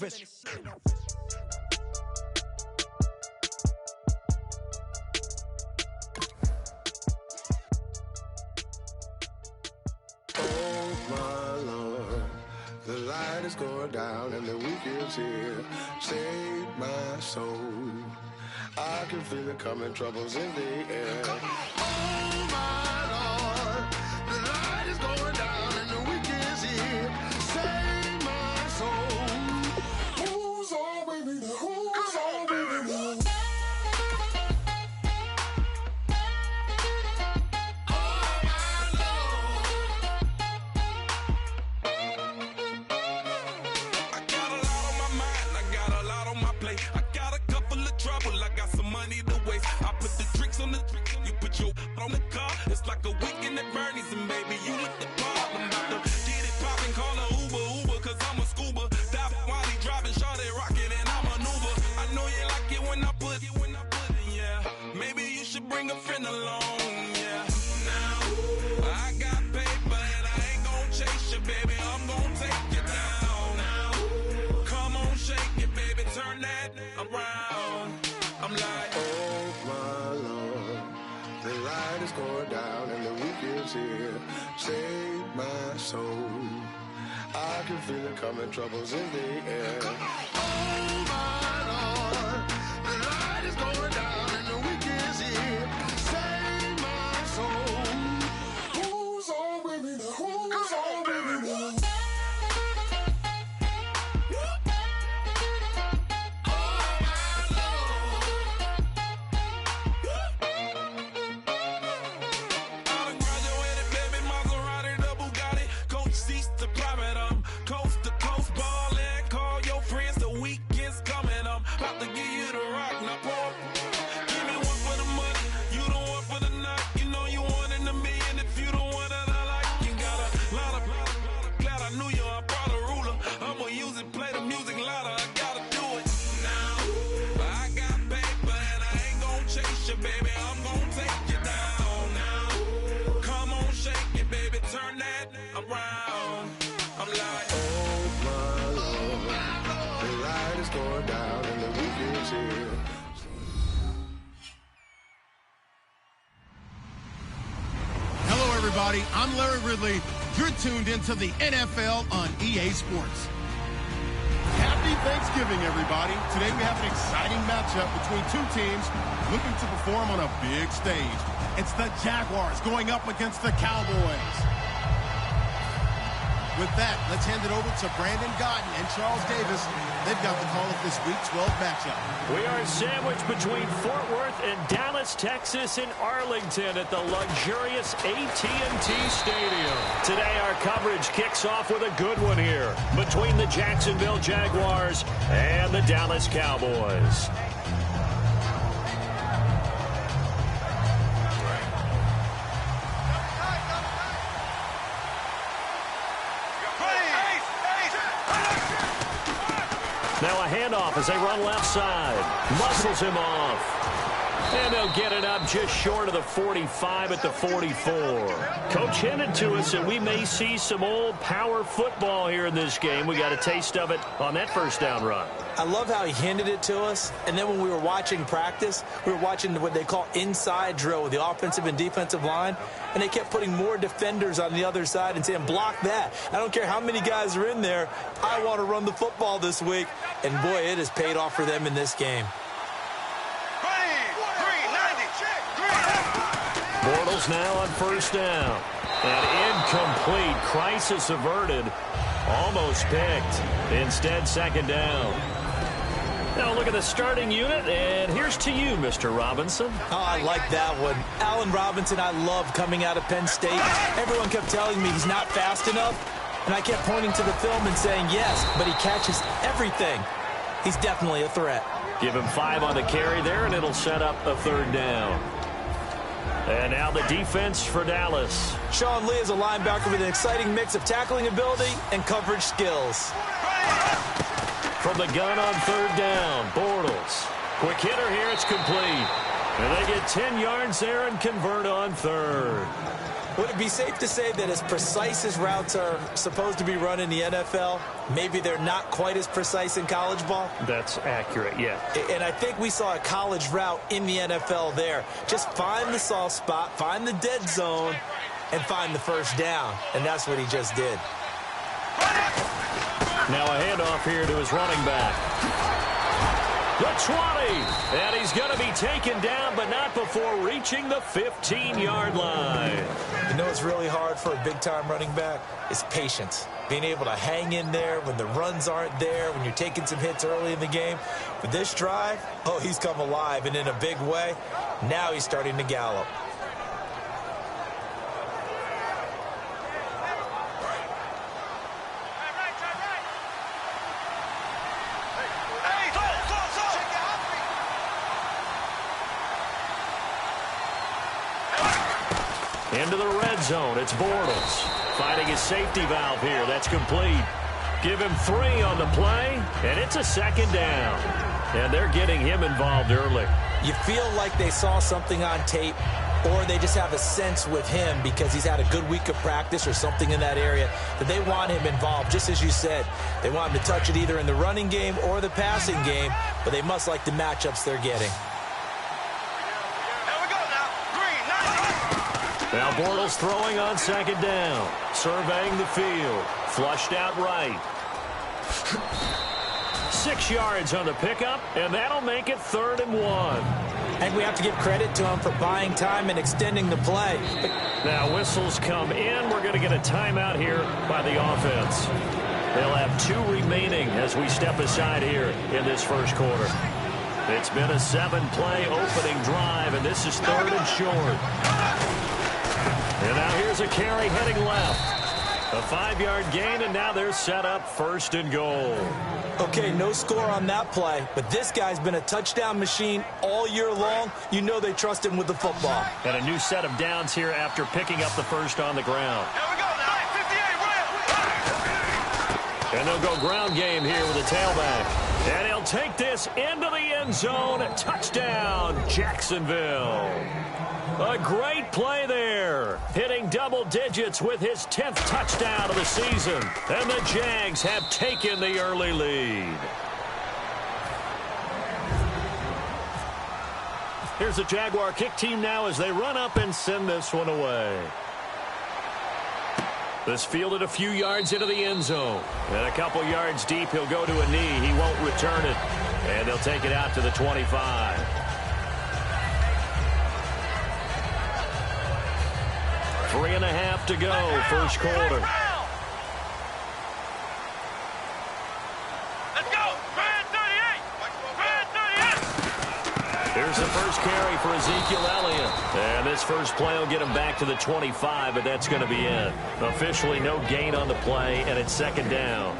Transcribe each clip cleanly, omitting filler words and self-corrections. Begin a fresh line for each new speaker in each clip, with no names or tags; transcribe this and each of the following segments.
official.
Oh, my Lord, the light is going down and the week is here. Save my soul. I can feel it coming, troubles in the air. Oh, my Lord, the light is going down and the week is here. Save my soul. Who's all with me? Who's all with me?
On the car, it's like a weekend at Bernie's, and baby, you with the problem. About to get it poppin', call a Uber, cause I'm a scuba. Dive while he driving, shawty rockin', and I maneuver. I know you like it when I put it, yeah. Maybe you should bring a friend along, yeah. Now, I got paper, and I ain't gon' chase you, baby. I'm gon' take you down. Now, come on, shake it, baby, turn that around. I'm like,
oh, my Lord. The light is going down and the week is here. Save my soul. I can feel it coming, troubles in the air. Oh, my Lord. The light is going down and the week is here. Save my soul. Who's all with me now? Who's all with me now?
I'm Larry Ridley. You're tuned into the NFL on EA Sports. Happy Thanksgiving, everybody. Today we have an exciting matchup between two teams looking to perform on a big stage. It's the Jaguars going up against the Cowboys. With that, let's hand it over to Brandon Godden and Charles Davis. They've got the call of this Week 12 matchup.
We are sandwiched between Fort Worth and Dallas, Texas, in Arlington at the luxurious AT&T Stadium. Today, our coverage kicks off with a good one here between the Jacksonville Jaguars and the Dallas Cowboys. Now a handoff as they run left side. Muscles him off. And they'll get it up just short of the 45 at the 44. Coach hinted to us that we may see some old power football here in this game. We got a taste of it on that first down run.
I love how he hinted it to us. And then when we were watching practice, we were watching what they call inside drill with the offensive and defensive line. And they kept putting more defenders on the other side and saying, block that. I don't care how many guys are in there. I want to run the football this week. And, boy, it has paid off for them in this game.
Bortles now on first down. And incomplete. Crisis averted. Almost picked. Instead, second down. Now look at the starting unit, and here's to you, Mr. Robinson.
Oh, I like that one. Allen Robinson, I love coming out of Penn State. Everyone kept telling me he's not fast enough, and I kept pointing to the film and saying yes, but he catches everything. He's definitely a threat.
Give him 5 on the carry there, and it'll set up a third down. And now the defense for Dallas.
Sean Lee is a linebacker with an exciting mix of tackling ability and coverage skills.
From the gun on third down, Bortles. Quick hitter here, it's complete. And they get 10 yards there and convert on third.
Would it be safe to say that as precise as routes are supposed to be run in the NFL, maybe they're not quite as precise in college ball?
That's accurate, yeah.
And I think we saw a college route in the NFL there. Just find the soft spot, find the dead zone, and find the first down. And that's what he just did.
Now a handoff here to his running back. The 20, and he's going to be taken down, but not before reaching the 15-yard line.
You know what's really hard for a big-time running back? Is patience. Being able to hang in there when the runs aren't there, when you're taking some hits early in the game. But this drive, oh, he's come alive, and in a big way. Now he's starting to gallop.
Into the red zone, it's Bortles. Finding his safety valve here, that's complete. Give him 3 on the play, and it's a second down. And they're getting him involved early.
You feel like they saw something on tape, or they just have a sense with him because he's had a good week of practice or something in that area that they want him involved, just as you said. They want him to touch it either in the running game or the passing game, but they must like the matchups they're getting.
Now Bortles throwing on second down. Surveying the field. Flushed out right. 6 yards on the pickup, and that'll make it 3rd and 1.
And we have to give credit to him for buying time and extending the play.
Now whistles come in. We're going to get a timeout here by the offense. They'll have 2 remaining as we step aside here in this first quarter. It's been a 7-play opening drive, and this is 3rd and short. And now here's a carry heading left. A 5-yard gain, and now they're set up 1st and goal.
Okay, no score on that play, but this guy's been a touchdown machine all year long. You know they trust him with the football.
And a new set of downs here after picking up the first on the ground.
Here we go now. 58,
And they'll go ground game here with a tailback. And he'll take this into the end zone. Touchdown, Jacksonville. A great play there. Hitting double digits with his 10th touchdown of the season. And the Jags have taken the early lead. Here's the Jaguar kick team now as they run up and send this one away. This fielded a few yards into the end zone. And a couple yards deep, he'll go to a knee. He won't return it. And they'll take it out to the 25. 3.5 to go, first quarter.
Let's go. Red 38. Red 38.
Here's the first carry for Ezekiel Elliott. And this first play will get him back to the 25, but that's going to be it. Officially no gain on the play, and it's 2nd down.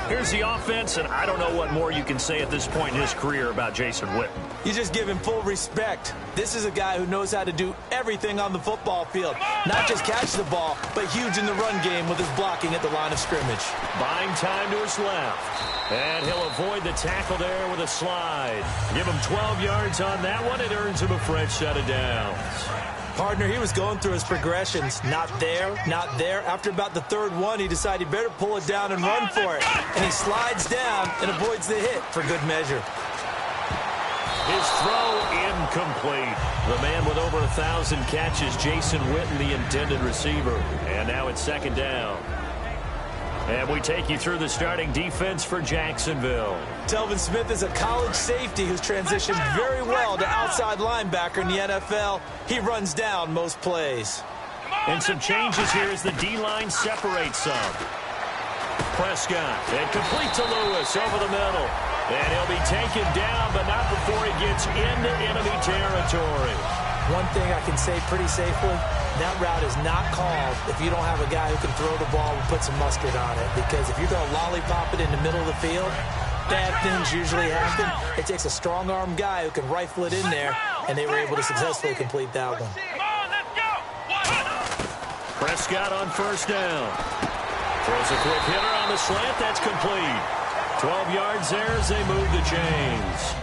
Here's the offense, and I don't know what more you can say at this point in his career about Jason Witten.
You just give him full respect. This is a guy who knows how to do everything on the football field. Not just catch the ball, but huge in the run game with his blocking at the line of scrimmage.
Buying time to his left. And he'll avoid the tackle there with a slide. Give him 12 yards on that one. It earns him a fresh set of downs.
Partner, he was going through his progressions. Not there, not there. After about the 3rd one, he decided he better pull it down and run for it. And he slides down and avoids the hit for good measure.
His throw incomplete. The man with over 1,000 catches, Jason Witten, the intended receiver. And now it's 2nd down. And we take you through the starting defense for Jacksonville.
Telvin Smith is a college safety who's transitioned very well to outside linebacker in the NFL. He runs down most plays.
And some changes here as the D-line separates some. Prescott, and complete to Lewis over the middle. And he'll be taken down, but not before he gets into enemy territory.
One thing I can say pretty safely, that route is not called if you don't have a guy who can throw the ball and put some mustard on it. Because if you're going to lollipop it in the middle of the field, bad things usually happen. It takes a strong-arm guy who can rifle it in there, and they were able to successfully complete that one.
Prescott on 1st down. Throws a quick hitter on the slant. That's complete. 12 yards there as they move the chains.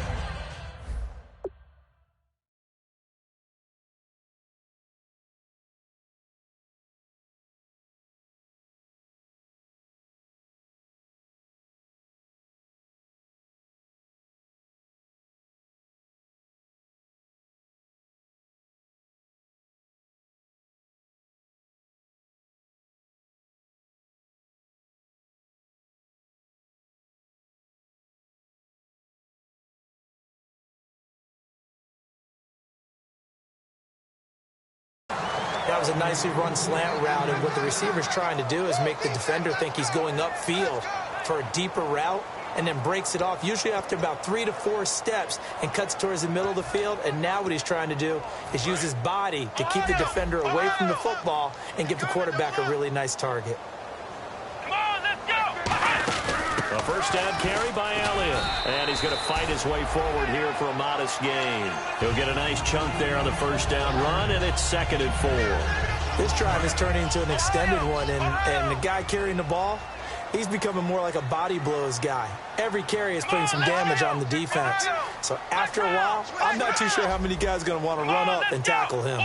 That was a nicely run slant route, and what the receiver's trying to do is make the defender think he's going upfield for a deeper route, and then breaks it off, usually after about 3 to 4 steps, and cuts towards the middle of the field. And now what he's trying to do is use his body to keep the defender away from the football and give the quarterback a really nice target.
Come on, let's go!
A first down carry by Elliott. And he's going to fight his way forward here for a modest gain. He'll get a nice chunk there on the first down run, and it's 2nd and 4.
This drive is turning into an extended one, and the guy carrying the ball, he's becoming more like a body blows guy. Every carry is putting some damage on the defense. So after a while, I'm not too sure how many guys are going to want to run up and tackle him.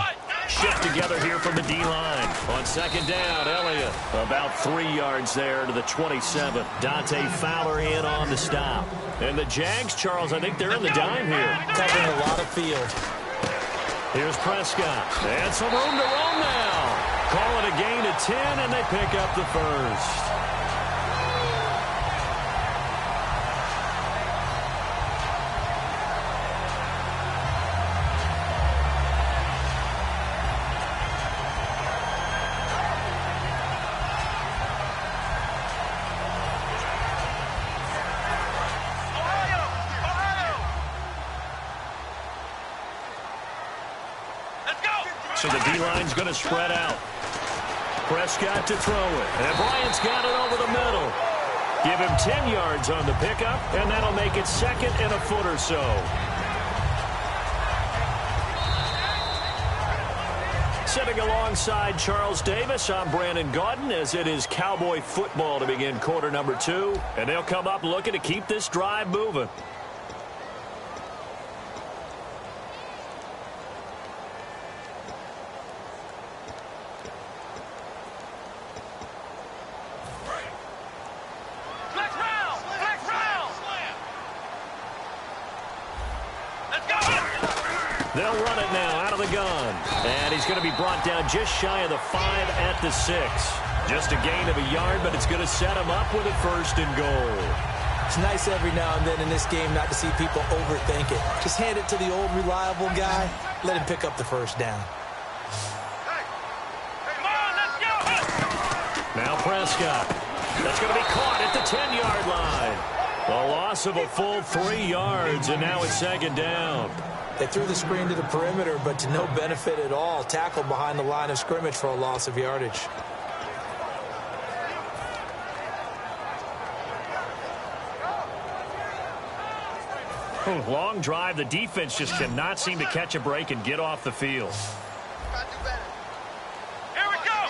Shift together here from the D-line. On 2nd down, Elliott about 3 yards there to the 27. Dante Fowler in on the stop. And the Jags, Charles, I think they're in the dime here.
Covering a lot of field.
Here's Prescott. And some room to roam now. Call it a gain of 10, and they pick up the first. So the D-line's going to spread out. Prescott to throw it. And Bryant's got it over the middle. Give him 10 yards on the pickup, and that'll make it 2nd and a foot or so. Sitting alongside Charles Davis, I'm Brandon Gaudin, as it is Cowboy football to begin quarter number 2. And they'll come up looking to keep this drive moving. They'll run it now out of the gun. And he's going to be brought down just shy of the 5 at the 6. Just a gain of a yard, but it's going to set him up with a 1st and goal.
It's nice every now and then in this game not to see people overthink it. Just hand it to the old reliable guy. Let him pick up the first down.
Now Prescott. That's going to be caught at the 10-yard line. A loss of a full 3 yards, and now it's 2nd down.
They threw the screen to the perimeter, but to no benefit at all. Tackled behind the line of scrimmage for a loss of yardage.
Long drive. The defense just cannot seem to catch a break and get off the field.
Here we go.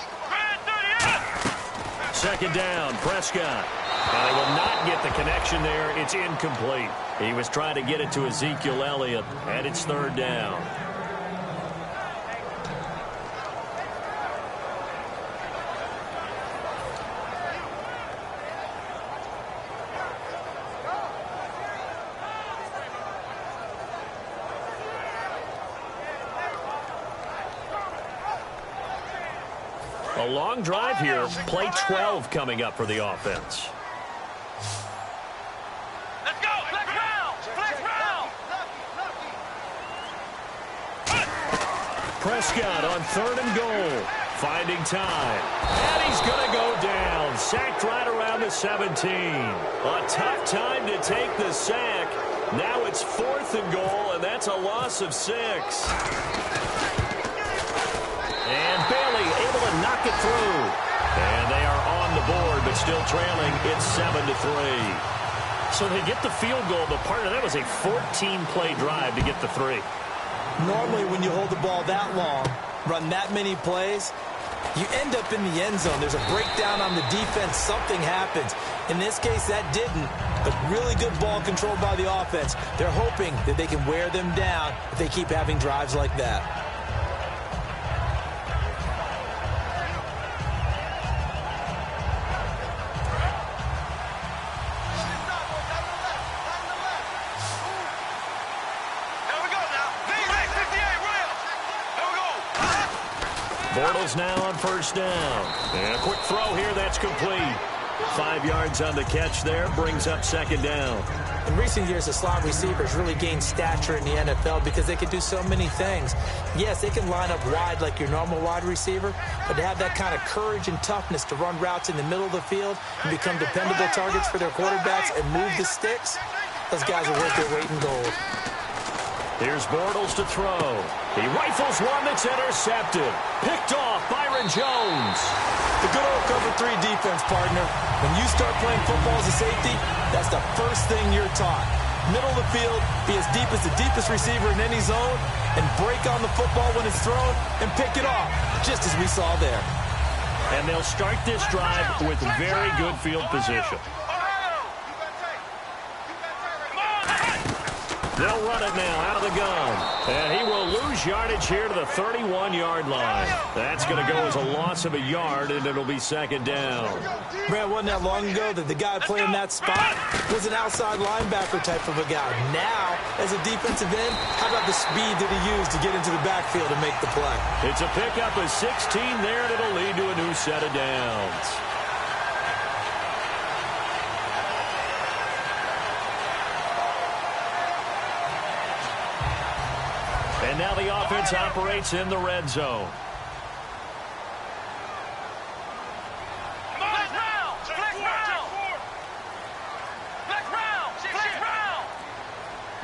2nd down, Prescott. And they will not get the connection there. It's incomplete. He was trying to get it to Ezekiel Elliott, and it's 3rd down. A long drive here. Play 12 coming up for the offense.
Let's go. Flex round.
Prescott on 3rd and goal. Finding time. And he's going to go down. Sacked right around the 17. A tough time to take the sack. Now it's 4th and goal, and that's a loss of 6. And Bailey able to knock it through. And they are on the board, but still trailing. It's 7-3. So they get the field goal, but part of that was a 14-play drive to get the 3.
Normally, when you hold the ball that long, run that many plays, you end up in the end zone. There's a breakdown on the defense. Something happens. In this case, that didn't. But really good ball control by the offense. They're hoping that they can wear them down if they keep having drives like that.
Bortles now on 1st down. And a quick throw here, that's complete. 5 yards on the catch there, brings up 2nd down.
In recent years, the slot receivers really gained stature in the NFL because they can do so many things. Yes, they can line up wide like your normal wide receiver, but to have that kind of courage and toughness to run routes in the middle of the field and become dependable targets for their quarterbacks and move the sticks, those guys are worth their weight in gold.
Here's Bortles to throw. He rifles one that's intercepted. Picked off Byron Jones.
The good old cover 3 defense, partner. When you start playing football as a safety, that's the first thing you're taught. Middle of the field, be as deep as the deepest receiver in any zone, and break on the football when it's thrown and pick it off, just as we saw there.
And they'll start this drive with very good field position. They'll run it now out of the gun. And he will lose yardage here to the 31-yard line. That's going to go as a loss of a yard, and it'll be second down.
Brad, wasn't that long ago that the guy playing that spot was an outside linebacker type of a guy. Now, as a defensive end, how about the speed that he used to get into the backfield and make the play?
It's a pickup of 16 there, and it'll lead to a new set of downs. And now the offense operates in the red zone.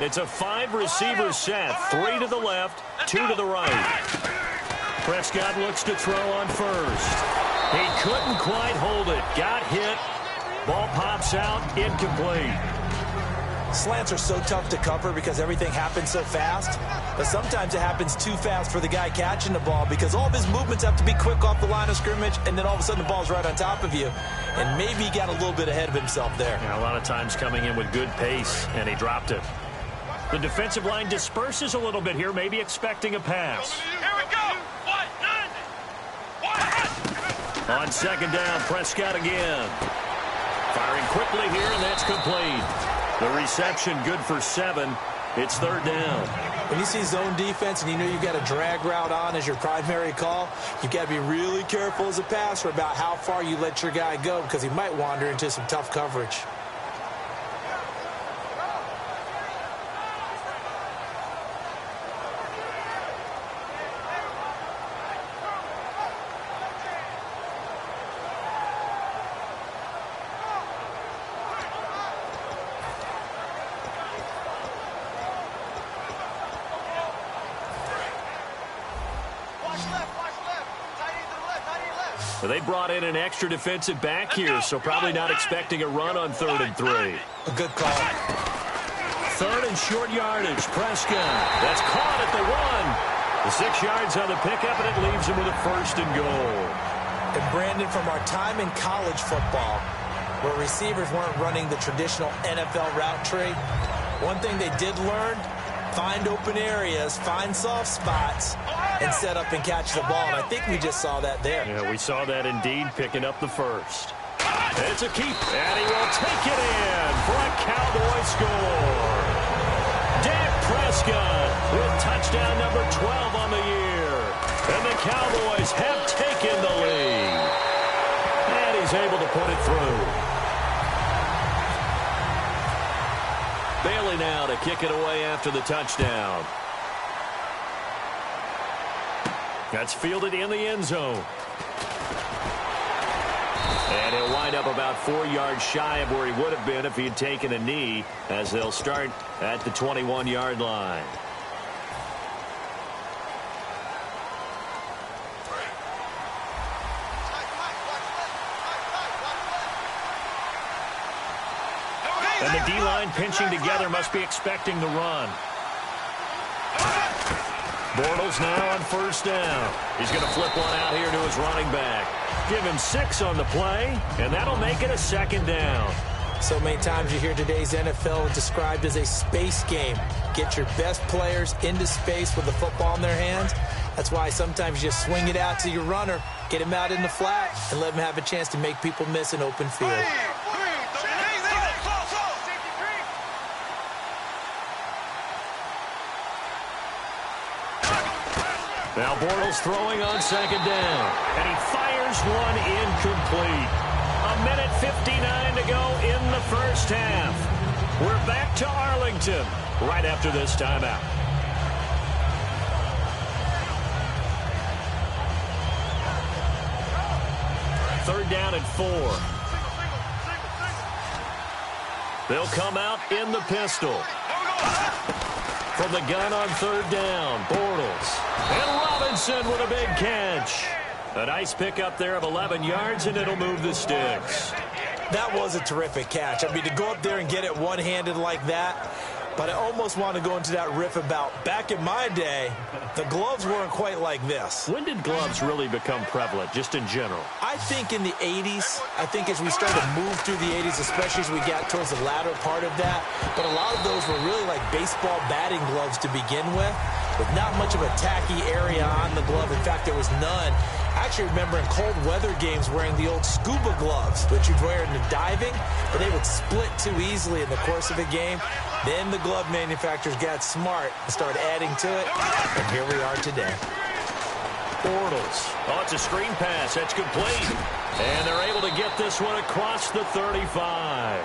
It's a 5-receiver set, 3 to the left, 2 to the right. Prescott looks to throw on first. He couldn't quite hold it. Got hit. Ball pops out, incomplete.
Slants are so tough to cover because everything happens so fast. But sometimes it happens too fast for the guy catching the ball because all of his movements have to be quick off the line of scrimmage, and then all of a sudden the ball's right on top of you. And maybe he got a little bit ahead of himself there.
Yeah, a lot of times coming in with good pace, and he dropped it. The defensive line disperses a little bit here, maybe expecting a pass.
Here we go.
On second down, Prescott again. Firing quickly here, and that's complete. The reception good for 7. It's third down.
When you see zone defense and you know you've got a drag route on as your primary call, you've got to be really careful as a passer about how far you let your guy go because he might wander into some tough coverage.
They brought in an extra defensive back here, so probably not expecting a run on 3rd and 3.
A good call.
3rd and short yardage. Prescott. That's caught at the 1. The 6 yards on the pickup, and it leaves him with a 1st and goal.
And Brandon, from our time in college football, where receivers weren't running the traditional NFL route tree, one thing they did learn, find open areas, find soft spots, and set up and catch the ball. And I think we just saw that there.
Yeah, we saw that indeed, picking up the 1st. It's a keep, and he will take it in for a Cowboy score. Dak Prescott with touchdown number 12 on the year. And the Cowboys have taken the lead. And he's able to put it through. Bailey now to kick it away after the touchdown. That's fielded in the end zone. And he'll wind up about 4 yards shy of where he would have been if he had taken a knee, as they'll start at the 21-yard line. And the D-line pinching together must be expecting the run. Bortles now on 1st down. He's going to flip one out here to his running back. Give him 6 on the play, and that'll make it a 2nd down.
So many times you hear today's NFL described as a space game. Get your best players into space with the football in their hands. That's why sometimes you just swing it out to your runner, get him out in the flat, and let him have a chance to make people miss an open field.
Now Bortles throwing on 2nd down, and he fires one incomplete. 1:59 to go in the 1st half. We're back to Arlington right after this timeout. Third down and 4. They'll come out in the pistol. From the gun on third down, Bortles. And Robinson with a big catch. A nice pickup there of 11 yards, and it'll move the sticks.
That was a terrific catch. I mean, to go up there and get it one-handed like that, but I almost want to go into that riff about back in my day, the gloves weren't quite like this.
When did gloves really become prevalent, just in general?
I think in the 80s. I think as we started to move through the 80s, especially as we got towards the latter part of that. But a lot of those were really like baseball batting gloves to begin with not much of a tacky area on the glove. In fact, there was none. I actually remember in cold weather games wearing the old scuba gloves, which you'd wear in the diving, but they would split too easily in the course of a game. Then the glove manufacturers got smart and started adding to it, and here we are today.
Bortles. Oh, it's a screen pass. That's complete. And they're able to get this one across the 35.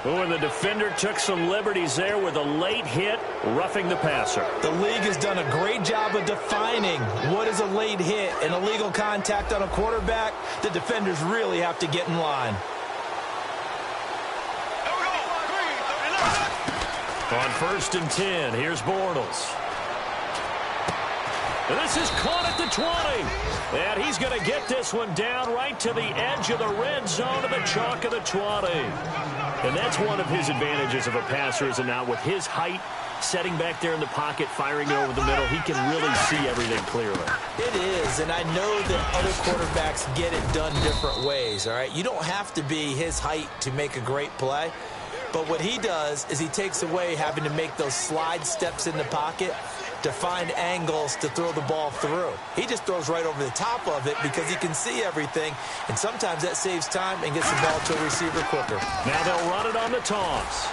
Oh, and the defender took some liberties there with a late hit, roughing the passer.
The league has done a great job of defining what is a late hit. An illegal contact on a quarterback, the defenders really have to get in line.
On 1st and 10, here's Bortles. And this is caught at the 20. And he's going to get this one down right to the edge of the red zone of the chalk of the 20. And that's one of his advantages of a passer, is it not? With his height, setting back there in the pocket, firing it over the middle, he can really see everything clearly.
It is, and I know that other quarterbacks get it done different ways, all right? You don't have to be his height to make a great play. But what he does is he takes away having to make those slide steps in the pocket to find angles to throw the ball through. He just throws right over the top of it because he can see everything, and sometimes that saves time and gets the ball to a receiver quicker.
Now they'll run it on the toss.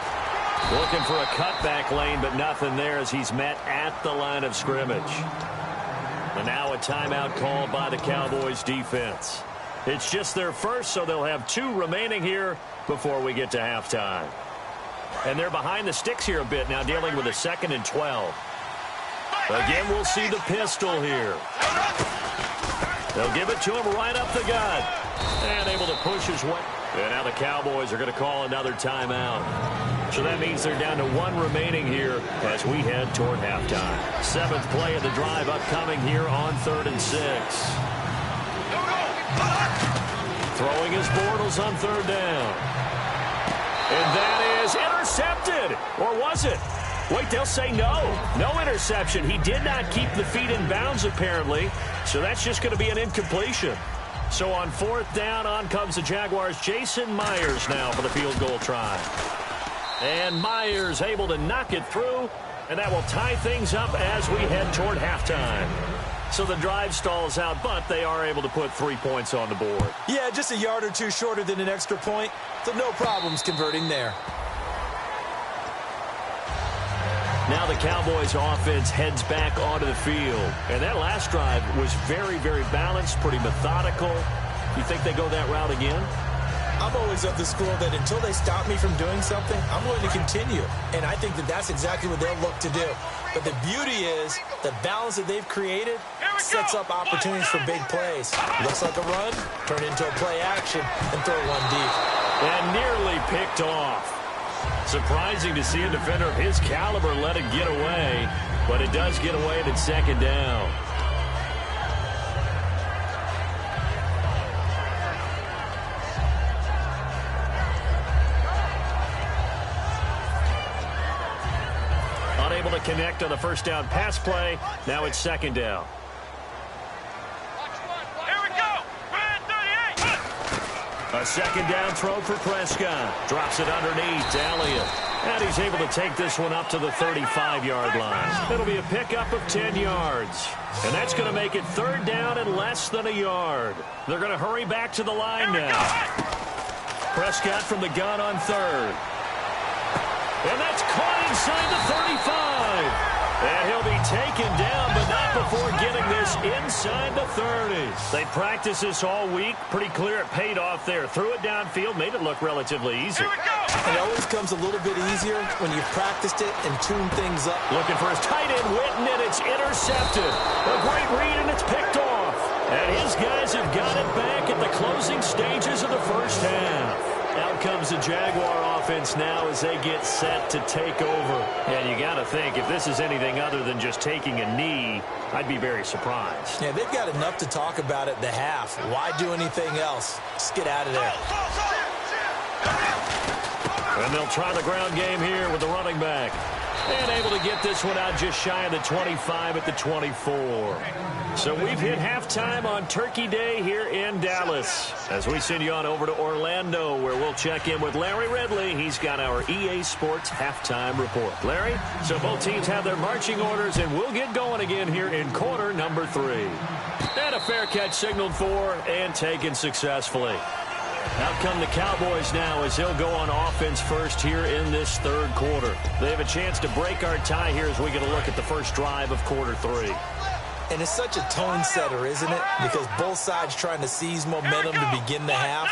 Looking for a cutback lane, but nothing there as he's met at the line of scrimmage. And now a timeout called by the Cowboys defense. It's just their first, so they'll have 2 remaining here before we get to halftime. And they're behind the sticks here a bit now, dealing with a 2nd and 12. Again, we'll see the pistol here. They'll give it to him right up the gut. And able to push his way. And now the Cowboys are going to call another timeout. So that means they're down to 1 remaining here as we head toward halftime. 7th play of the drive upcoming here on 3rd and 6. Throwing his Bortles on 3rd down. And that is intercepted. Or was it? Wait, they'll say no. No interception. He did not keep the feet in bounds, apparently. So that's just going to be an incompletion. So on 4th down, on comes the Jaguars. Jason Myers now for the field goal try. And Myers able to knock it through. And that will tie things up as we head toward halftime. So the drive stalls out, but they are able to put 3 points on the board.
Yeah, just a yard or 2 shorter than an extra point. So no problems converting there.
Now the Cowboys offense heads back onto the field. And that last drive was very, very balanced, pretty methodical. You think they go that route again?
I'm always of the school that until they stop me from doing something, I'm going to continue. And I think that that's exactly what they'll look to do. But the beauty is the balance that they've created sets up opportunities for big plays. Looks like a run, turn into a play action, and throw one deep.
And nearly picked off. Surprising to see a defender of his caliber let it get away, but it does get away at 2nd down. Unable to connect on the 1st down pass play. Now it's 2nd down. A 2nd down throw for Prescott. Drops it underneath to Elliott. And he's able to take this one up to the 35-yard line. It'll be a pickup of 10 yards. And that's going to make it 3rd down and less than a yard. They're going to hurry back to the line now. Prescott from the gun on 3rd. And that's caught inside the 35. And he'll be taken down, but not before getting this inside the 30. They practiced this all week. Pretty clear it paid off there. Threw it downfield, made it look relatively easy.
And it always comes a little bit easier when you've practiced it and tuned things up.
Looking for his tight end, Witten, and it's intercepted. A great read, and it's picked off. And his guys have got it back at the closing stages of the first half. Out comes the Jaguar offense now as they get set to take over. And you got to think, if this is anything other than just taking a knee, I'd be very surprised.
Yeah, they've got enough to talk about at the half. Why do anything else? Just get out of there.
And they'll try the ground game here with the running back. And able to get this one out just shy of the 25 at the 24. So we've hit halftime on Turkey Day here in Dallas. As we send you on over to Orlando, where we'll check in with Larry Ridley. He's got our EA Sports halftime report. Larry, so both teams have their marching orders, and we'll get going again here in quarter number 3. And a fair catch signaled for and taken successfully. Out come the Cowboys now as he'll go on offense first here in this third quarter. They have a chance to break our tie here as we get a look at the first drive of quarter 3.
And it's such a tone setter, isn't it? Because both sides trying to seize momentum to begin the half.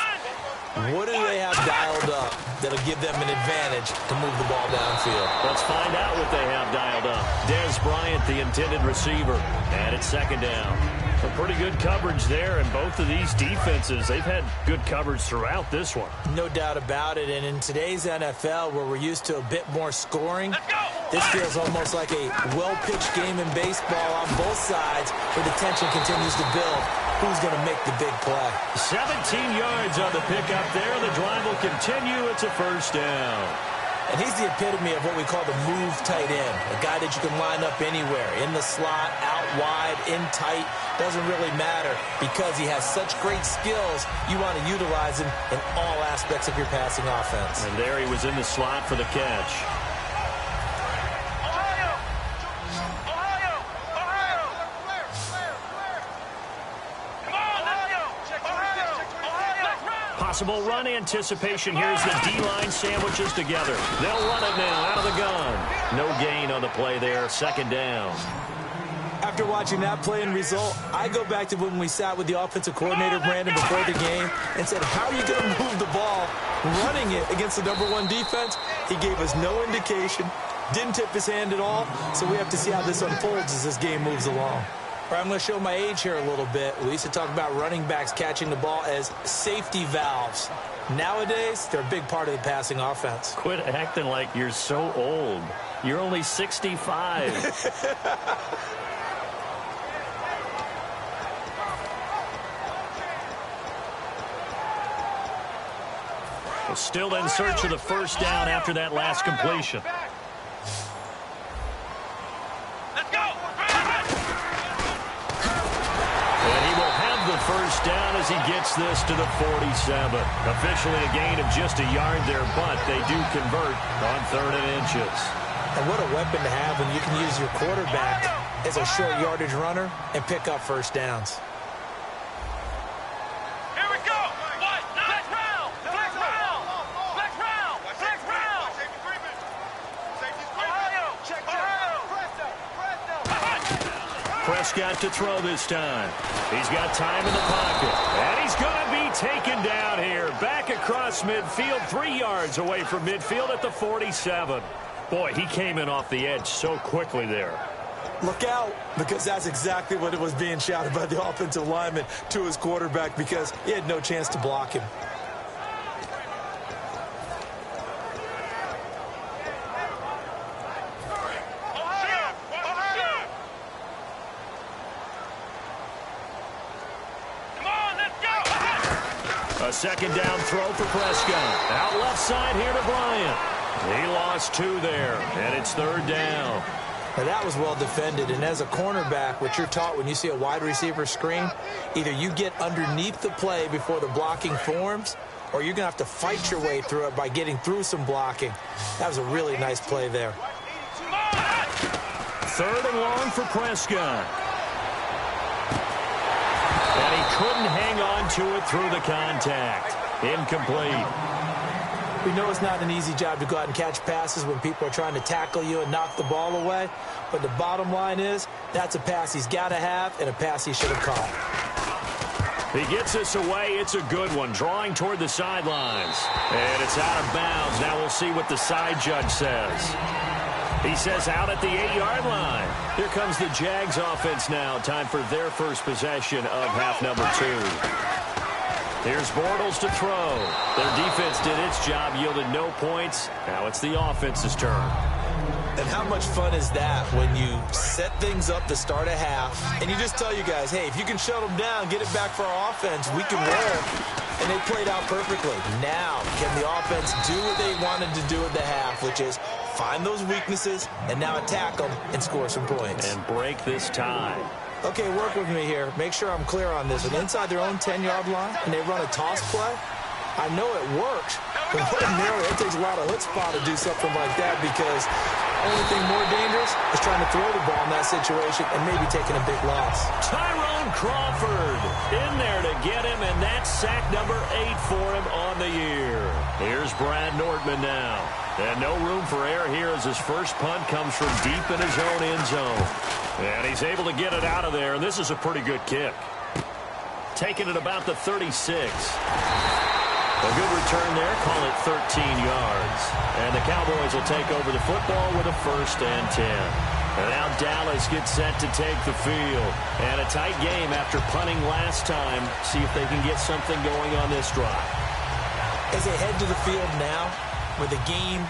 What do they have dialed up that'll give them an advantage to move the ball downfield?
Let's find out what they have dialed up. Dez Bryant, the intended receiver, and it's second down. Some pretty good coverage there, and both of these defenses, they've had good coverage throughout this one.
No doubt about it, and in today's NFL, where we're used to a bit more scoring, this feels almost like a well-pitched game in baseball on both sides, where the tension continues to build. Who's going to make the big play?
17 yards on the pickup there. The drive will continue. It's a first down.
And he's the epitome of what we call the move tight end, a guy that you can line up anywhere, in the slot, out wide, in tight, doesn't really matter because he has such great skills. You want to utilize him in all aspects of your passing offense.
And there he was in the slot for the catch. Possible run anticipation. Here's the D-line sandwiches together. They'll run it now out of the gun. No gain on the play there. Second down.
After watching that play and result, I go back to when we sat with the offensive coordinator, Brandon, before the game and said, how are you going to move the ball running it against the #1 defense? He gave us no indication, didn't tip his hand at all, so we have to see how this unfolds as this game moves along. All right, I'm going to show my age here a little bit. We used to talk about running backs catching the ball as safety valves. Nowadays, they're a big part of the passing offense.
Quit acting like you're so old. You're only 65. Well, still in search of the first down after that last completion. First down as he gets this to the 47. Officially a gain of just a yard there, but they do convert on 3rd and inches.
And what a weapon to have when you can use your quarterback as a short yardage runner and pick up first downs.
Here we go. Flex round. Flex round. Flex round. Flex round.
Prescott to throw this time. He's got time in the pocket. And he's going to be taken down here. Back across midfield, 3 yards away from midfield at the 47. Boy, he came in off the edge so quickly there.
Look out, because that's exactly what it was being shouted by the offensive lineman to his quarterback because he had no chance to block him.
A second down throw for Prescott. Out left side here to Bryant. He lost 2 there, and it's 3rd down.
Now that was well defended, and as a cornerback, what you're taught when you see a wide receiver screen, either you get underneath the play before the blocking forms, or you're going to have to fight your way through it by getting through some blocking. That was a really nice play there.
3rd and long for Prescott. And he couldn't hang on to it through the contact. Incomplete.
We know it's not an easy job to go out and catch passes when people are trying to tackle you and knock the ball away. But the bottom line is, that's a pass he's got to have and a pass he should have caught.
He gets this away. It's a good one. Drawing toward the sidelines. And it's out of bounds. Now we'll see what the side judge says. He says out at the 8-yard line. Here comes the Jags offense now. Time for their first possession of half number 2. Here's Bortles to throw. Their defense did its job, yielded no points. Now it's the offense's turn.
And how much fun is that when you set things up to start a half, and you just tell you guys, hey, if you can shut them down, get it back for our offense, we can roll. And they played out perfectly. Now, can the offense do what they wanted to do at the half, which is find those weaknesses and now attack them and score some points.
And break this tie.
Okay, work with me here. Make sure I'm clear on this. When inside their own 10-yard line and they run a toss play, I know it worked, but ordinarily it takes a lot of chutzpah to do something like that, because the only thing more dangerous is trying to throw the ball in that situation and maybe taking a big loss.
Tyrone Crawford in there to get him, and that's sack number 8 for him on the year. Here's Brad Nordman now. And no room for error here as his first punt comes from deep in his own end zone. And he's able to get it out of there, and this is a pretty good kick. Taking it about the 36. A good return there, call it 13 yards. And the Cowboys will take over the football with a 1st and 10. And now Dallas gets set to take the field. And a tight game after punting last time. See if they can get something going on this drive.
As they head to the field now, with the game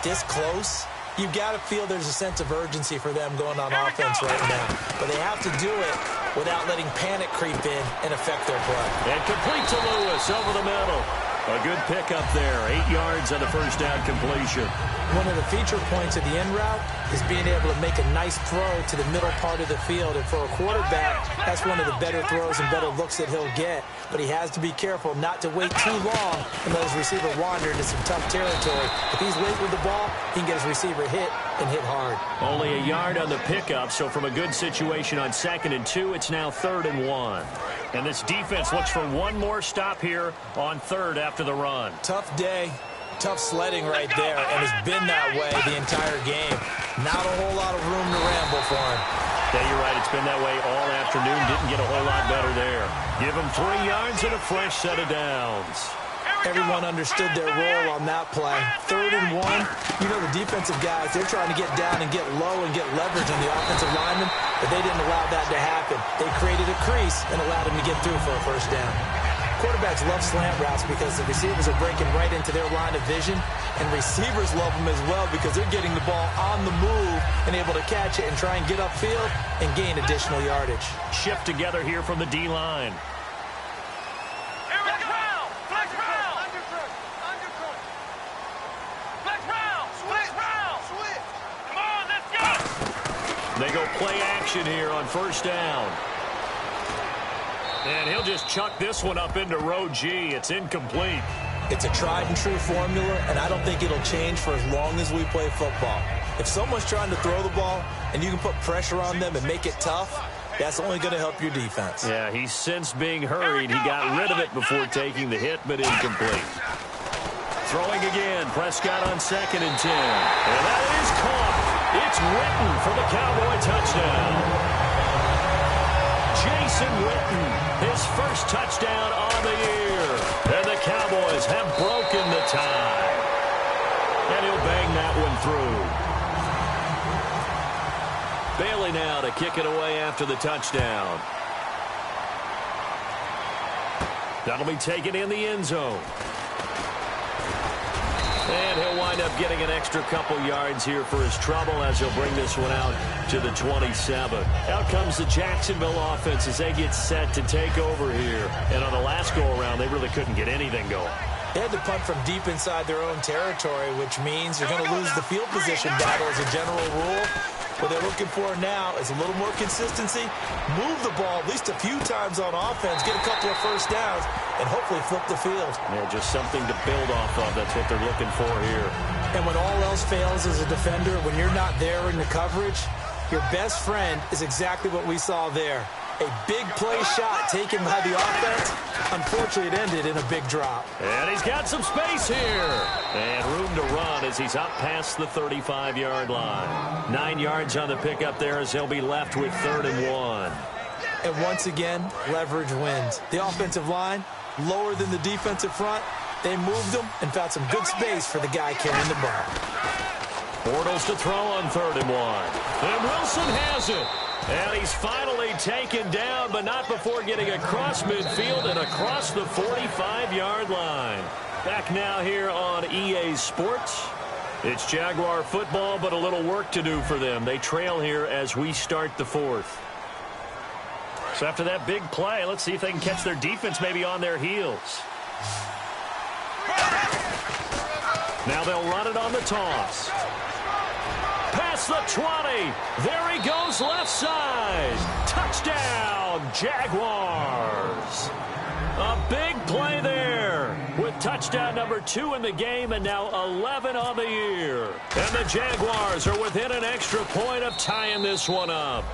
this close, you've got to feel there's a sense of urgency for them going on offense right now. But they have to do it without letting panic creep in and affect their play.
And complete to Lewis over the middle. A good pickup there, 8 yards on the first down completion.
One of the feature points of the end route is being able to make a nice throw to the middle part of the field. And for a quarterback, that's one of the better throws and better looks that he'll get. But he has to be careful not to wait too long and let his receiver wander into some tough territory. If he's late with the ball, he can get his receiver hit and hit hard.
Only a yard on the pickup, so from a good situation on 2nd and 2, it's now 3rd and 1. And this defense looks for one more stop here on 3rd after the run.
Tough day, tough sledding right there, and it's been that way the entire game. Not a whole lot of room to ramble for him.
Yeah, you're right. It's been that way all afternoon. Didn't get a whole lot better there. Give him 3 yards and a fresh set of downs.
Everyone understood their role on that play. 3rd and 1, you know the defensive guys, they're trying to get down and get low and get leverage on the offensive linemen, but they didn't allow that to happen. They created a crease and allowed him to get through for a 1st down. Quarterbacks love slant routes because the receivers are breaking right into their line of vision, and receivers love them as well because they're getting the ball on the move and able to catch it and try and get upfield and gain additional yardage.
Shift together here from the D-line. They go play action here on 1st down. And he'll just chuck this one up into row G. It's incomplete.
It's a tried-and-true formula, and I don't think it'll change for as long as we play football. If someone's trying to throw the ball and you can put pressure on them and make it tough, that's only going to help your defense.
Yeah, he's since being hurried. He got rid of it before taking the hit, but incomplete. Throwing again, Prescott on 2nd and 10. And that is caught. It's Witten for the Cowboy touchdown. Jason Witten, his first touchdown on the year. And the Cowboys have broken the tie. And he'll bang that one through. Bailey now to kick it away after the touchdown. That'll be taken in the end zone. And he'll wind up getting an extra couple yards here for his trouble as he'll bring this one out to the 27. Out comes the Jacksonville offense as they get set to take over here. And on the last go-around, they really couldn't get anything going.
They had to punt from deep inside their own territory, which means you're going to lose the field position battle as a general rule. What they're looking for now is a little more consistency, move the ball at least a few times on offense, get a couple of 1st downs, and hopefully flip the field.
Yeah, just something to build off of. That's what they're looking for here.
And when all else fails as a defender, when you're not there in the coverage, your best friend is exactly what we saw there. A big play shot taken by the offense. Unfortunately, it ended in a big drop.
And he's got some space here. And room to run as he's up past the 35-yard line. 9 yards on the pickup there as he'll be left with 3rd and 1.
And once again, leverage wins. The offensive line, lower than the defensive front. They moved them and found some good space for the guy carrying the ball.
Bortles to throw on 3rd and 1. And Wilson has it. And he's finally taken down, but not before getting across midfield and across the 45-yard line. Back now here on EA Sports. It's Jaguar football, but a little work to do for them. They trail here as we start the 4th. So after that big play, let's see if they can catch their defense maybe on their heels. Now they'll run it on the toss. Past the 20. There he goes left side. Touchdown, Jaguars. A big play there with touchdown number 2 in the game and now 11 on the year. And the Jaguars are within an extra point of tying this one up.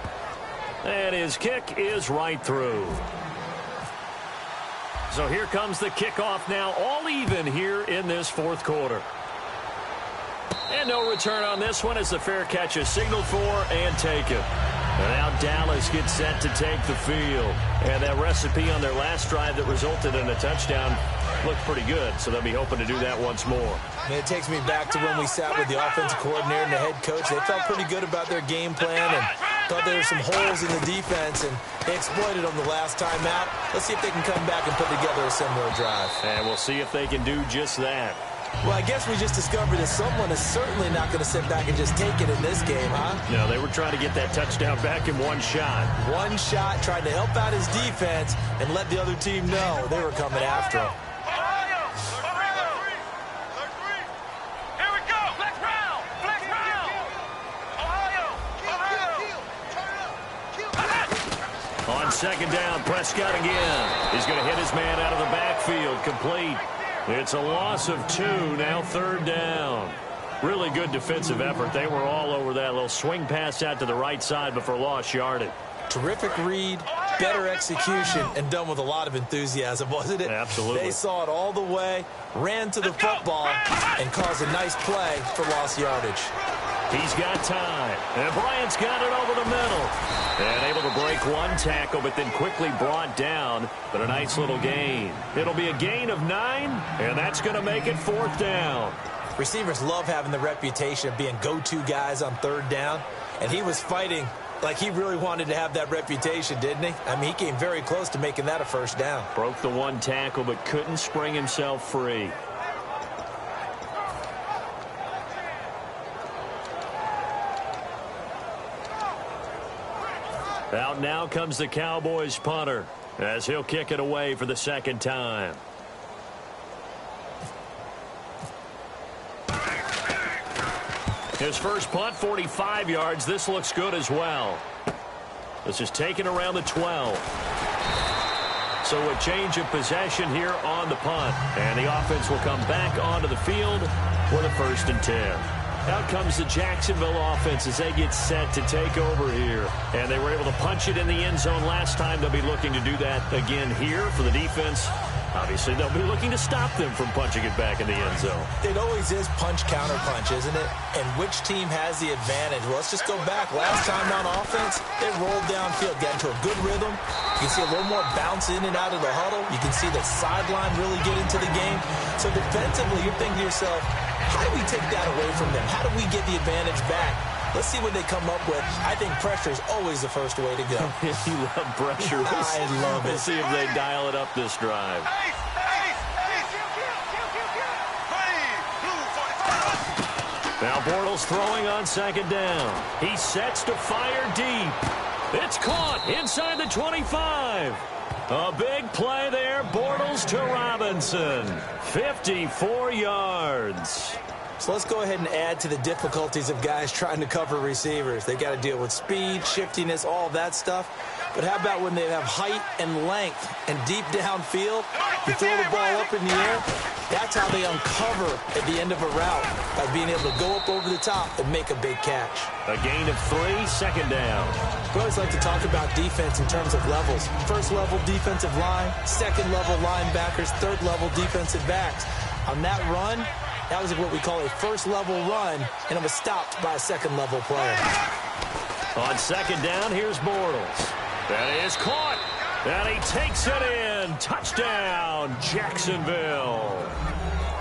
And his kick is right through. So here comes the kickoff now, all even here in this 4th quarter. And no return on this one as the fair catch is signaled for and taken. And now Dallas gets set to take the field. And that recipe on their last drive that resulted in a touchdown looked pretty good, so they'll be hoping to do that once more.
And it takes me back to when we sat with the offensive coordinator and the head coach. They felt pretty good about their game plan and thought there were some holes in the defense, and they exploited them the last time out. Let's see if they can come back and put together a similar drive.
And we'll see if they can do just that.
Well, I guess we just discovered that someone is certainly not going to sit back and just take it in this game, huh?
No, they were trying to get that touchdown back in one shot.
One shot, trying to help out his defense and let the other team know they were coming after him.
On 2nd down, Prescott again. He's going to hit his man out of the backfield, complete. It's a loss of 2, now 3rd down. Really good defensive effort. They were all over that little swing pass out to the right side, but for lost yardage.
Terrific read, better execution, and done with a lot of enthusiasm, wasn't it?
Absolutely.
They saw it all the way, ran to the football, and caused a nice play for lost yardage.
He's got time, and Bryant's got it over the middle. And able to break one tackle, but then quickly brought down. But a nice little gain. It'll be a gain of 9, and that's going to make it 4th down.
Receivers love having the reputation of being go-to guys on 3rd down, and he was fighting like he really wanted to have that reputation, didn't he? I mean, he came very close to making that a 1st down.
Broke the one tackle, but couldn't spring himself free. Out now comes the Cowboys punter as he'll kick it away for the 2nd time. His first punt, 45 yards. This looks good as well. This is taken around the 12. So a change of possession here on the punt. And the offense will come back onto the field for the 1st and 10. Out comes the Jacksonville offense as they get set to take over here. And they were able to punch it in the end zone last time. They'll be looking to do that again here for the defense. Obviously, they'll be looking to stop them from punching it back in the end zone.
It always is punch-counter-punch, isn't it? And which team has the advantage? Well, let's just go back. Last time on offense, they rolled downfield, got into a good rhythm. You can see a little more bounce in and out of the huddle. You can see the sideline really get into the game. So defensively, you're thinking to yourself, how do we take that away from them? How do we get the advantage back? Let's see what they come up with. I think pressure is always the first way to go.
You love pressure.
I love it.
We'll see if they dial it up this drive. Now Bortles throwing on 2nd down. He sets to fire deep. It's caught inside the 25. A big play there. Bortles to Robinson. 54 yards.
So let's go ahead and add to the difficulties of guys trying to cover receivers. They got to deal with speed, shiftiness, all that stuff. But how about when they have height and length and deep downfield? You throw the ball up in the air. That's how they uncover at the end of a route, by being able to go up over the top and make a big catch.
A gain of 3, second down.
We always like to talk about defense in terms of levels. First level defensive line, second level linebackers, third level defensive backs. On that run, that was what we call a first level run, and it was stopped by a second level player.
On second down, here's Bortles. That is caught. And he takes it in. Touchdown, Jacksonville.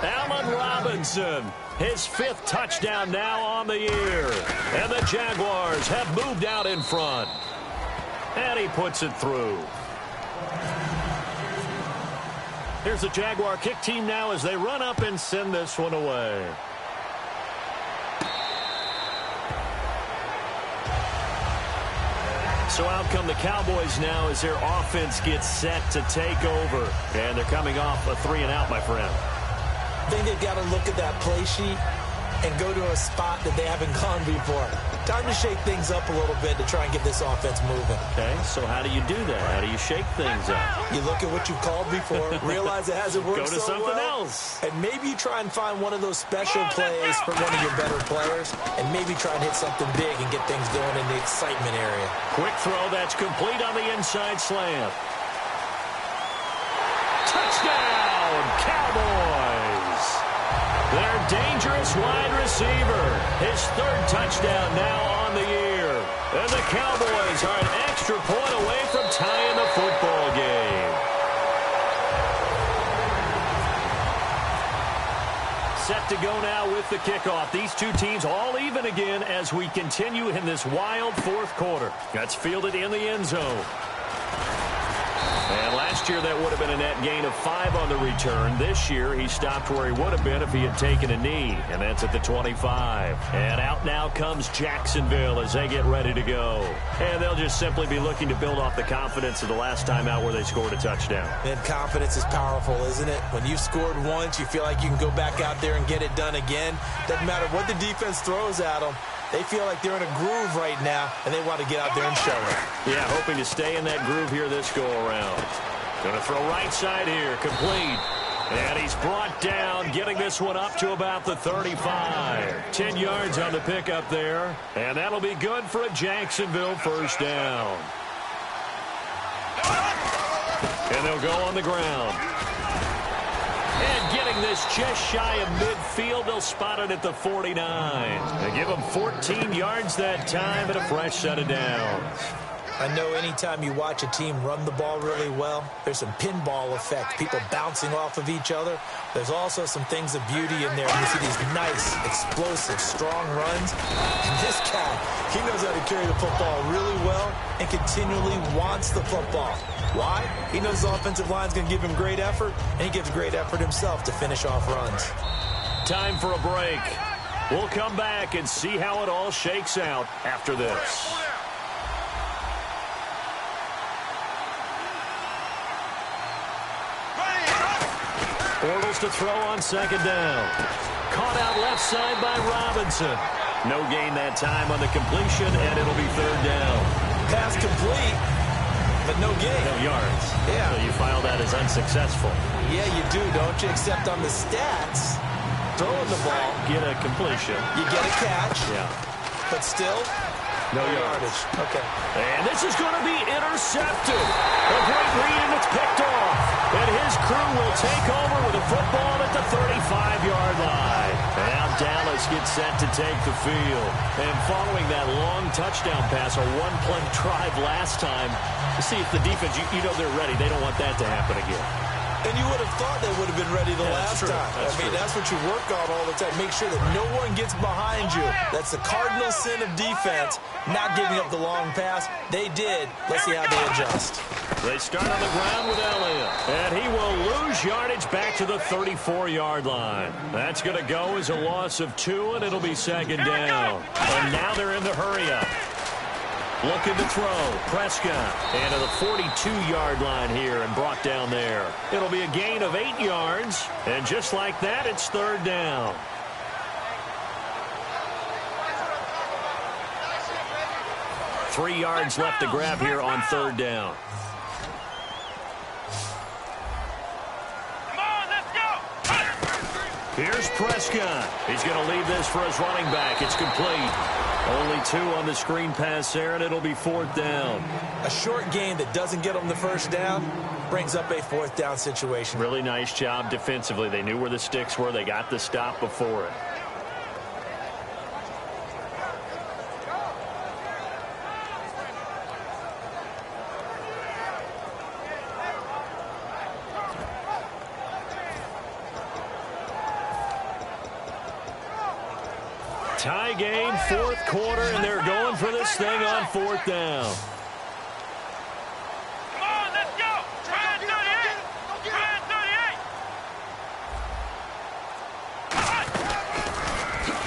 Allen Robinson, his 5th touchdown now on the year. And the Jaguars have moved out in front. And he puts it through. Here's the Jaguar kick team now as they run up and send this one away. So out come the Cowboys now as their offense gets set to take over. And they're coming off a 3-and-out, my friend.
I think they've got to look at that play sheet and go to a spot that they haven't gone before. Time to shake things up a little bit to try and get this offense moving.
Okay, so how do you do that? How do you shake things up?
You look at what you've called before, realize it hasn't worked so well.
Go to something else.
And maybe you try and find one of those special plays from one of your better players, and maybe try and hit something big and get things going in the excitement area.
Quick throw, that's complete on the inside slant. Touchdown, Cowboys! Their dangerous wide receiver, his 3rd touchdown now on the year. And the Cowboys are an extra point away from tying the football game. Set to go now with the kickoff. These two teams all even again as we continue in this wild 4th quarter. That's fielded in the end zone. And last year that would have been a net gain of 5 on the return. This year he stopped where he would have been if he had taken a knee. And that's at the 25. And out now comes Jacksonville as they get ready to go. And they'll just simply be looking to build off the confidence of the last time out where they scored a touchdown.
And confidence is powerful, isn't it? When you've scored once, you feel like you can go back out there and get it done again. Doesn't matter what the defense throws at them. They feel like they're in a groove right now, and they want to get out there and show it.
Yeah, hoping to stay in that groove here this go-around. Going to throw right side here, complete. And he's brought down, getting this one up to about the 35. 10 yards on the pickup there, and that'll be good for a Jacksonville first down. And they'll go on the ground. And getting this just shy of midfield, they'll spot it at the 49. They give them 14 yards that time and a fresh set of downs.
I know anytime you watch a team run the ball really well, there's some pinball effect, people bouncing off of each other. There's also some things of beauty in there. You see these nice, explosive, strong runs. And this guy, he knows how to carry the football really well and continually wants the football. Why? He knows the offensive line's going to give him great effort, and he gives great effort himself to finish off runs.
Time for a break. We'll come back and see how it all shakes out after this. Bortles to throw on second down. Caught out left side by Robinson. No gain that time on the completion, and it'll be third down.
Pass complete, but no gain.
No yards.
Yeah.
So you file that as unsuccessful.
Yeah, you do, don't you? Except on the stats, throwing the ball.
Get a completion.
You get a catch.
Yeah.
But still,
no yardage.
Okay.
And this is going to be intercepted. A great read, and it's picked off. And his crew will take over with a football at the 35-yard line. And now Dallas gets set to take the field. And following that long touchdown pass, a one-play drive last time, to see if the defense, you know they're ready. They don't want that to happen again.
And you would have thought they would have been ready the last time. That's what you work on all the time. Make sure that no one gets behind you. That's the cardinal sin of defense, not giving up the long pass. They did. Let's see how they adjust.
They start on the ground with Elliott. And he will lose yardage back to the 34-yard line. That's going to go as a loss of 2, and it'll be second down. And now they're in the hurry-up. Looking to throw. Prescott. And to the 42-yard line here and brought down there. It'll be a gain of 8 yards. And just like that, it's third down. 3 yards left to grab here on 3rd down. Here's Prescott. He's going to leave this for his running back. It's complete. Only 2 on the screen pass there, and it'll be 4th down.
A short gain that doesn't get them the first down brings up a 4th down situation.
Really nice job defensively. They knew where the sticks were. They got the stop before it. Tie game, 4th quarter, and they're going for this thing on 4th down.
Come on, let's go! Try 38! Try 38!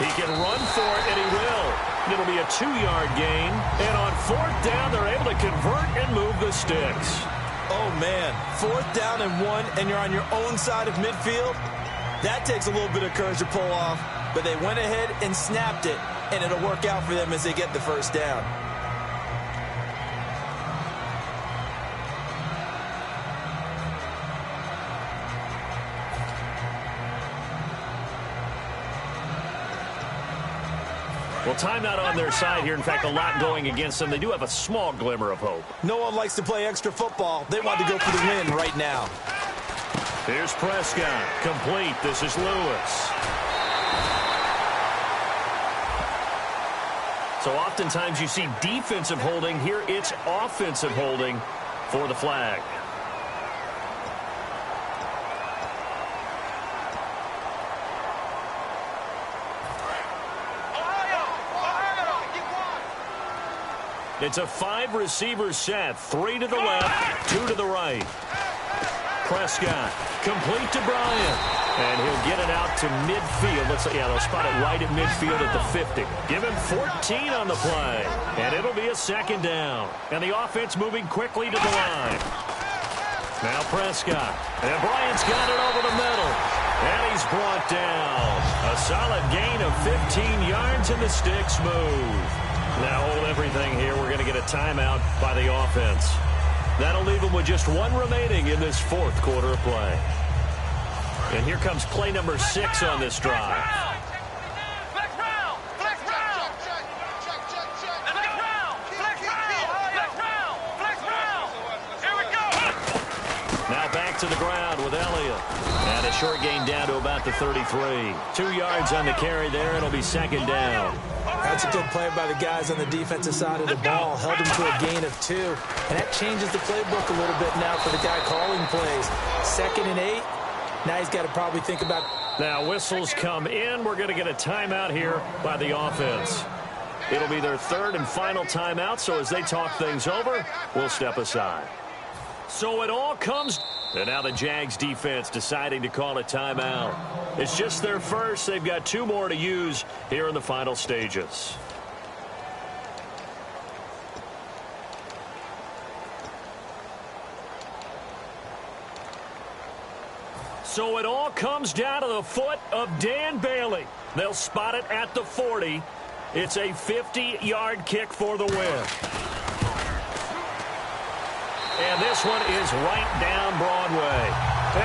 He can run for it, and he will. It'll be a 2-yard gain, and on 4th down, they're able to convert and move the sticks.
Oh, man, 4th down and 1, and you're on your own side of midfield? That takes a little bit of courage to pull off. But they went ahead and snapped it, and it'll work out for them as they get the first down.
Well, time not on their side here. In fact, a lot going against them. They do have a small glimmer of hope.
No one likes to play extra football. They want to go for the win right now.
Here's Prescott. Complete. This is Lewis. So oftentimes you see defensive holding. Here it's offensive holding for the flag. It's a 5-receiver set. 3 to the left, 2 to the right. Prescott, complete to Bryant. And he'll get it out to midfield. Let's say, yeah, they'll spot it right at midfield at the 50. Give him 14 on the play. And it'll be a 2nd down. And the offense moving quickly to the line. Now Prescott. And Bryant's got it over the middle. And he's brought down. A solid gain of 15 yards, and the sticks move. Now hold everything here. We're going to get a timeout by the offense. That'll leave them with just 1 remaining in this 4th quarter of play. And here comes play number 6 on this drive.
Flex round! Flex round! Flex round! Flex round! Flex round! Here we go!
Now back to the ground with Elliott. And a short gain down to about the 33. 2 yards on the carry there. It'll be 2nd down.
That's a good play by the guys on the defensive side of the ball. Held him to a gain of 2. And that changes the playbook a little bit now for the guy calling plays. 2nd and 8. Now he's got to probably think about...
Now whistles come in. We're going to get a timeout here by the offense. It'll be their 3rd and final timeout, so as they talk things over, we'll step aside. So it all comes... And now the Jags defense deciding to call a timeout. It's just their first. They've got 2 more to use here in the final stages. So it all comes down to the foot of Dan Bailey. They'll spot it at the 40. It's a 50-yard kick for the win. And this one is right down Broadway.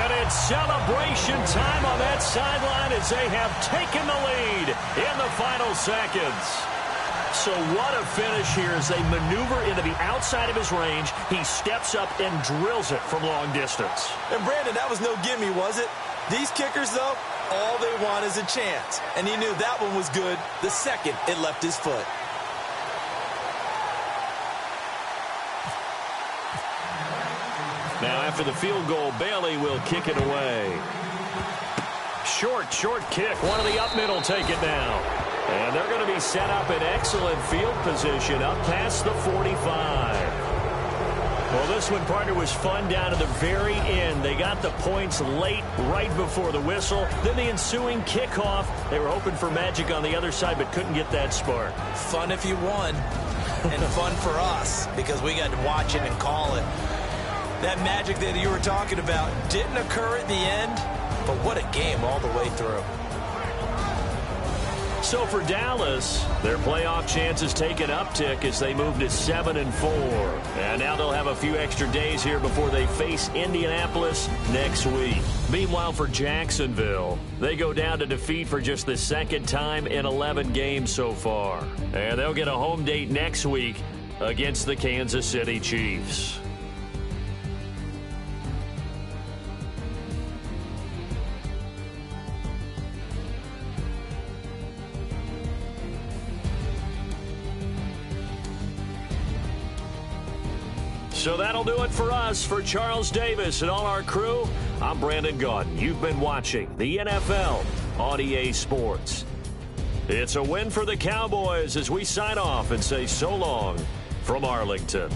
And it's celebration time on that sideline as they have taken the lead in the final seconds. So what a finish here as they maneuver into the outside of his range. He steps up and drills it from long distance.
And Brandon, that was no gimme, was it? These kickers, though, all they want is a chance. And he knew that one was good the second it left his foot.
Now after the field goal, Bailey will kick it away. Short kick. One of the up middle take it now. And they're going to be set up in excellent field position up past the 45. Well, this one, partner, was fun down to the very end. They got the points late, right before the whistle. Then the ensuing kickoff. They were hoping for magic on the other side, but couldn't get that spark.
Fun if you won, and fun for us because we got to watch it and call it. That magic that you were talking about didn't occur at the end, but what a game all the way through.
So for Dallas, their playoff chances take an uptick as they move to 7-4. And now they'll have a few extra days here before they face Indianapolis next week. Meanwhile, for Jacksonville, they go down to defeat for just the second time in 11 games so far. And they'll get a home date next week against the Kansas City Chiefs. So that'll do it for us. For Charles Davis and all our crew, I'm Brandon Gaudin. You've been watching the NFL on EA Sports. It's a win for the Cowboys as we sign off and say so long from Arlington.